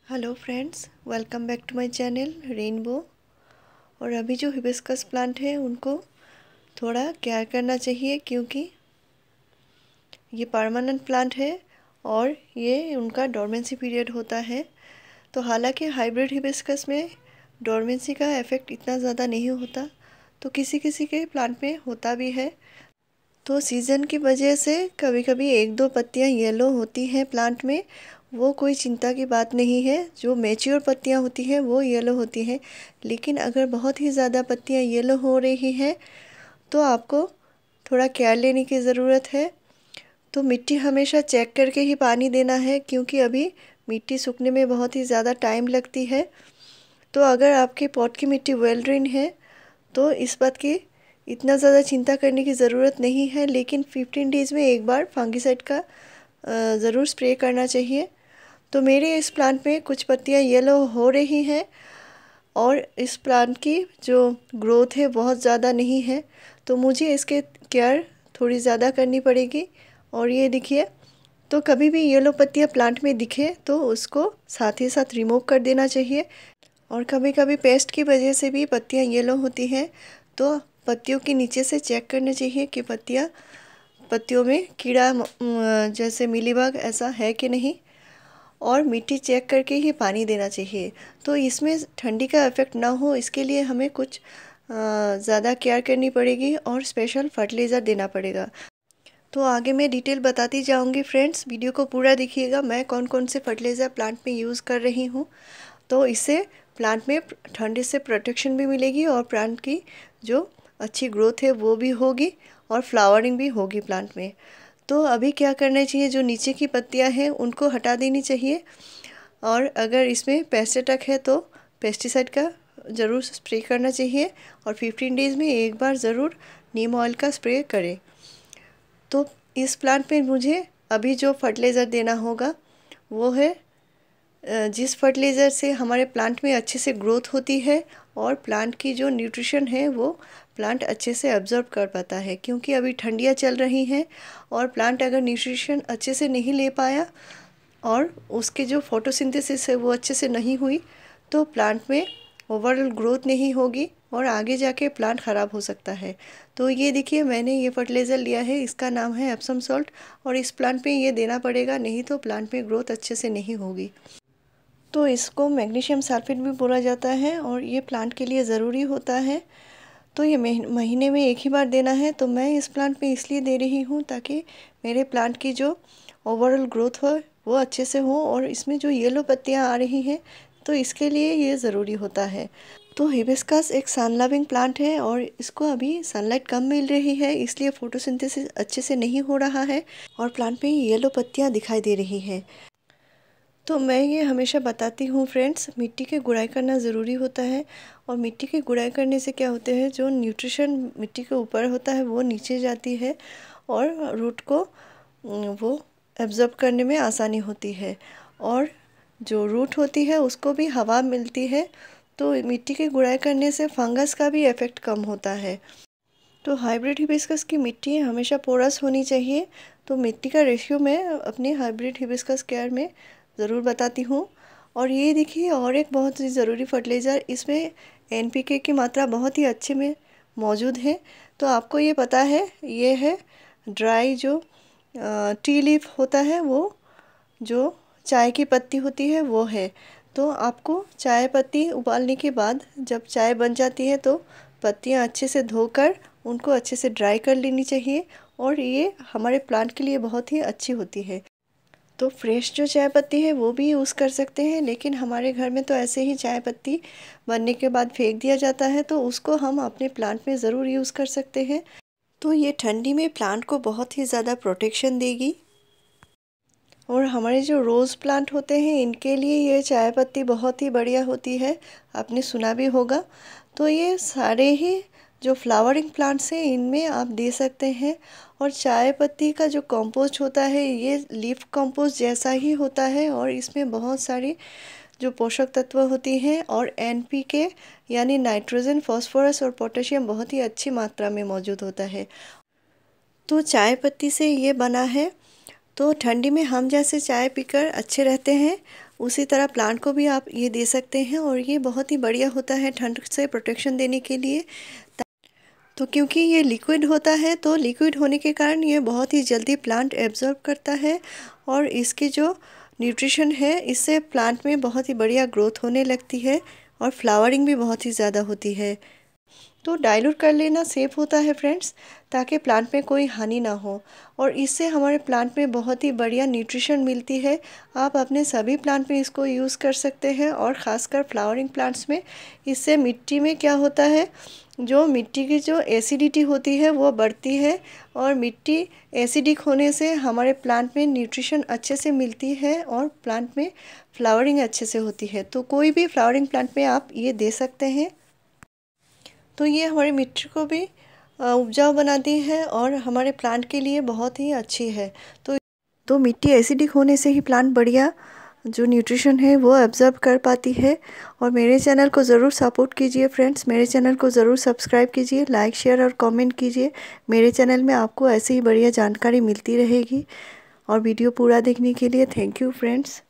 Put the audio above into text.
Hello friends, welcome back to my channel Rainbow. और अभी जो हिबिस्कस प्लांट है उनको थोड़ा केयर करना चाहिए क्योंकि ये परमानेंट प्लांट है और ये उनका डोरमेंसी पीरियड होता है। तो हालांकि हाइब्रिड हिबिस्कस में डोरमेंसी का इफ़ेक्ट इतना ज़्यादा नहीं होता, तो किसी किसी के प्लांट में होता भी है। तो सीज़न की वजह से कभी कभी एक दो पत्तियां येलो होती हैं प्लांट में, वो कोई चिंता की बात नहीं है। जो मैच्योर पत्तियां होती हैं वो येलो होती हैं, लेकिन अगर बहुत ही ज़्यादा पत्तियां येलो हो रही हैं तो आपको थोड़ा केयर लेने की ज़रूरत है। तो मिट्टी हमेशा चेक करके ही पानी देना है क्योंकि अभी मिट्टी सूखने में बहुत ही ज़्यादा टाइम लगती है। तो अगर आपके पॉट की मिट्टी वेल ड्रेन है तो इस बात की इतना ज़्यादा चिंता करने की ज़रूरत नहीं है, लेकिन 15 डेज़ में एक बार फंगीसाइड का ज़रूर स्प्रे करना चाहिए। तो मेरे इस प्लांट में कुछ पत्तियां येलो हो रही हैं और इस प्लांट की जो ग्रोथ है बहुत ज़्यादा नहीं है, तो मुझे इसके केयर थोड़ी ज़्यादा करनी पड़ेगी। और ये देखिए, तो कभी भी येलो पत्तियां प्लांट में दिखे तो उसको साथ ही साथ रिमूव कर देना चाहिए। और कभी कभी पेस्ट की वजह से भी पत्तियां येलो होती हैं, तो पत्तियों के नीचे से चेक करना चाहिए कि पत्तियों में कीड़ा जैसे मिलीबग ऐसा है कि नहीं, और मिट्टी चेक करके ही पानी देना चाहिए। तो इसमें ठंडी का इफ़ेक्ट ना हो इसके लिए हमें कुछ ज़्यादा केयर करनी पड़ेगी और स्पेशल फर्टिलाइज़र देना पड़ेगा। तो आगे मैं डिटेल बताती जाऊंगी फ्रेंड्स, वीडियो को पूरा देखिएगा। मैं कौन कौन से फर्टिलाइज़र प्लांट में यूज़ कर रही हूँ, तो इससे प्लांट में ठंडी से प्रोटेक्शन भी मिलेगी और प्लांट की जो अच्छी ग्रोथ है वो भी होगी और फ्लावरिंग भी होगी प्लांट में। तो अभी क्या करना चाहिए, जो नीचे की पत्तियां हैं उनको हटा देनी चाहिए। और अगर इसमें पेस्ट अटैक है तो पेस्टिसाइड का ज़रूर स्प्रे करना चाहिए और 15 डेज़ में एक बार ज़रूर नीम ऑयल का स्प्रे करें। तो इस प्लांट में मुझे अभी जो फर्टिलाइज़र देना होगा वो है जिस फर्टिलाइज़र से हमारे प्लांट में अच्छे से ग्रोथ होती है और प्लांट की जो न्यूट्रिशन है वो प्लांट अच्छे से अब्जॉर्ब कर पाता है। क्योंकि अभी ठंडियाँ चल रही हैं और प्लांट अगर न्यूट्रिशन अच्छे से नहीं ले पाया और उसके जो फोटोसिंथेसिस है वो अच्छे से नहीं हुई, तो प्लांट में ओवरऑल ग्रोथ नहीं होगी और आगे जाके प्लांट ख़राब हो सकता है। तो ये देखिए, मैंने ये फर्टिलाइज़र लिया है, इसका नाम है एप्सम सॉल्ट, और इस प्लांट पे ये देना पड़ेगा, नहीं तो प्लांट में ग्रोथ अच्छे से नहीं होगी। तो इसको मैग्नीशियम सल्फेट भी बोला जाता है और ये प्लांट के लिए ज़रूरी होता है। तो ये महीने में एक ही बार देना है। तो मैं इस प्लांट में इसलिए दे रही हूँ ताकि मेरे प्लांट की जो ओवरऑल ग्रोथ हो वो अच्छे से हो, और इसमें जो येलो पत्तियाँ आ रही हैं तो इसके लिए ये ज़रूरी होता है। तो हिबिस्कस एक सन लविंग प्लांट है और इसको अभी सनलाइट कम मिल रही है, इसलिए फोटोसिंथेसिस अच्छे से नहीं हो रहा है और प्लांट में येलो पत्तियाँ दिखाई दे रही हैं। तो मैं ये हमेशा बताती हूँ फ्रेंड्स, मिट्टी की गुड़ाई करना ज़रूरी होता है। और मिट्टी की गुड़ाई करने से क्या होते हैं, जो न्यूट्रिशन मिट्टी के ऊपर होता है वो नीचे जाती है और रूट को वो एब्जॉर्ब करने में आसानी होती है, और जो रूट होती है उसको भी हवा मिलती है। तो मिट्टी की गुड़ाई करने से फंगस का भी इफ़ेक्ट कम होता है। तो हाइब्रिड हिबिस्कस की मिट्टी हमेशा पोरस होनी चाहिए। तो मिट्टी का रेशियो मैं अपने हाइब्रिड हिबिस्कस केयर में ज़रूर बताती हूँ। और ये देखिए, और एक बहुत ही ज़रूरी फर्टिलाइज़र, इसमें एनपीके की मात्रा बहुत ही अच्छे में मौजूद है। तो आपको ये पता है, ये है ड्राई जो टी लीफ होता है, वो जो चाय की पत्ती होती है वो है। तो आपको चाय पत्ती उबालने के बाद जब चाय बन जाती है तो पत्तियाँ अच्छे से धोकर उनको अच्छे से ड्राई कर लेनी चाहिए, और ये हमारे प्लांट के लिए बहुत ही अच्छी होती है। तो फ्रेश जो चाय पत्ती है वो भी यूज़ कर सकते हैं, लेकिन हमारे घर में तो ऐसे ही चाय पत्ती बनने के बाद फेंक दिया जाता है, तो उसको हम अपने प्लांट में ज़रूर यूज़ कर सकते हैं। तो ये ठंडी में प्लांट को बहुत ही ज़्यादा प्रोटेक्शन देगी। और हमारे जो रोज़ प्लांट होते हैं इनके लिए ये चाय पत्ती बहुत ही बढ़िया होती है, आपने सुना भी होगा। तो ये सारे ही जो फ्लावरिंग प्लांट्स हैं इनमें आप दे सकते हैं। और चाय पत्ती का जो कंपोस्ट होता है ये लीफ कंपोस्ट जैसा ही होता है, और इसमें बहुत सारी जो पोषक तत्व होती हैं और एनपीके यानी नाइट्रोजन, फास्फोरस और पोटेशियम बहुत ही अच्छी मात्रा में मौजूद होता है। तो चाय पत्ती से ये बना है। तो ठंडी में हम जैसे चाय पीकर अच्छे रहते हैं, उसी तरह प्लांट को भी आप ये दे सकते हैं और ये बहुत ही बढ़िया होता है ठंड से प्रोटेक्शन देने के लिए। तो क्योंकि ये लिक्विड होता है तो लिक्विड होने के कारण ये बहुत ही जल्दी प्लांट एब्जॉर्ब करता है और इसकी जो न्यूट्रिशन है इससे प्लांट में बहुत ही बढ़िया ग्रोथ होने लगती है और फ्लावरिंग भी बहुत ही ज़्यादा होती है। तो डाइल्यूट कर लेना सेफ होता है फ्रेंड्स, ताकि प्लांट में कोई हानि ना हो और इससे हमारे प्लांट में बहुत ही बढ़िया न्यूट्रिशन मिलती है। आप अपने सभी प्लांट में इसको यूज़ कर सकते हैं और ख़ासकर फ्लावरिंग प्लांट्स में। इससे मिट्टी में क्या होता है, जो मिट्टी की जो एसिडिटी होती है वो बढ़ती है और मिट्टी एसिडिक होने से हमारे प्लांट में न्यूट्रिशन अच्छे से मिलती है और प्लांट में फ्लावरिंग अच्छे से होती है। तो कोई भी फ्लावरिंग प्लांट में आप ये दे सकते हैं। तो ये हमारी मिट्टी को भी उपजाऊ बनाती है और हमारे प्लांट के लिए बहुत ही अच्छी है। तो मिट्टी एसिडिक होने से ही प्लांट बढ़िया जो न्यूट्रिशन है वो एब्जॉर्ब कर पाती है। और मेरे चैनल को ज़रूर सपोर्ट कीजिए फ्रेंड्स, मेरे चैनल को ज़रूर सब्सक्राइब कीजिए, लाइक शेयर और कमेंट कीजिए। मेरे चैनल में आपको ऐसे ही बढ़िया जानकारी मिलती रहेगी। और वीडियो पूरा देखने के लिए थैंक यू फ्रेंड्स।